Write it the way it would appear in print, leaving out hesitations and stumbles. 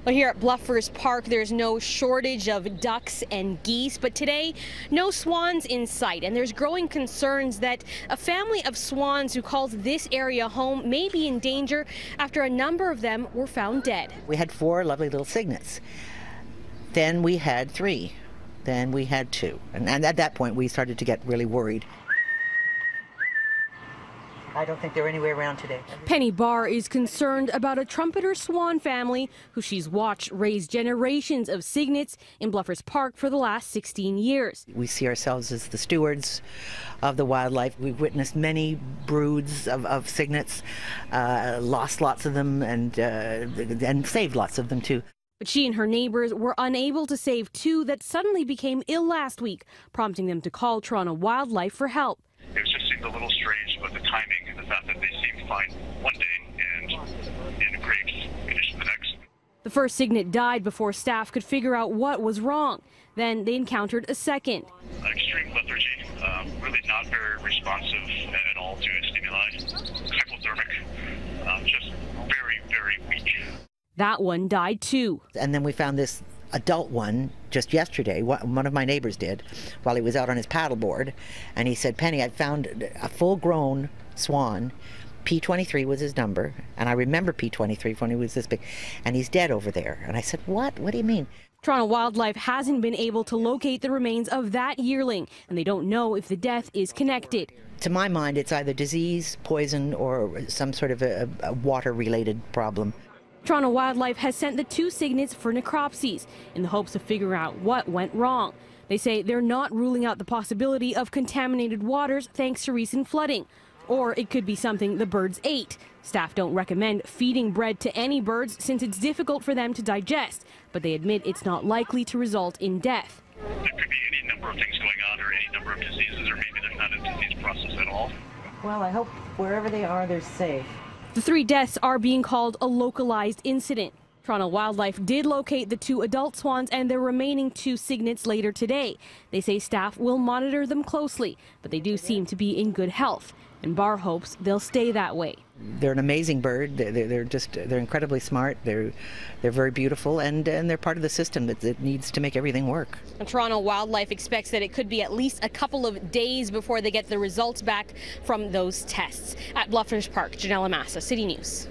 Well, here at Bluffer's Park, there's no shortage of ducks and geese, but today, no swans in sight. And there's growing concerns that a family of swans who calls this area home may be in danger after a number of them were found dead. We had 4 lovely little cygnets. Then we had 3. Then we had 2. And at that point, we started to get really worried. I don't think they're anywhere around today. Penny Barr is concerned about a trumpeter swan family who she's watched raise generations of cygnets in Bluffer's Park for the last 16 years. We see ourselves as the stewards of the wildlife. We've witnessed many broods of cygnets, lost lots of them, and saved lots of them too. But she and her neighbors were unable to save 2 that suddenly became ill last week, prompting them to call Toronto Wildlife for help. It just seemed a little strange, but the timing and the fact that they seemed fine one day and in a great condition the next. The first cygnet died before staff could figure out what was wrong. Then they encountered a second. Extreme lethargy, really not very responsive at all to stimuli. Hypothermic, just very, very weak. That one died too. And then we found this adult one just yesterday. One of my neighbors did while he was out on his paddleboard, and he said, "Penny, I found a full-grown swan. P23 was his number, and I remember P23 when he was this big, and he's dead over there." And I said, "What? What do you mean?" Toronto Wildlife hasn't been able to locate the remains of that yearling, and they don't know if the death is connected. To my mind, it's either disease, poison, or some sort of a water-related problem. Toronto Wildlife has sent the 2 cygnets for necropsies in the hopes of figuring out what went wrong. They say they're not ruling out the possibility of contaminated waters thanks to recent flooding. Or it could be something the birds ate. Staff don't recommend feeding bread to any birds since it's difficult for them to digest, but they admit it's not likely to result in death. There could be any number of things going on or any number of diseases, or maybe there's not a disease process at all. Well, I hope wherever they are, they're safe. The 3 deaths are being called a localized incident. Toronto Wildlife did locate the 2 adult swans and their remaining 2 cygnets later today. They say staff will monitor them closely, but they do seem to be in good health. And Barr hopes they'll stay that way. They're an amazing bird. They're incredibly smart. They're very beautiful, and they're part of the system that needs to make everything work. And Toronto Wildlife expects that it could be at least a couple of days before they get the results back from those tests. At Bluffer's Park, Ginella Massa, City News.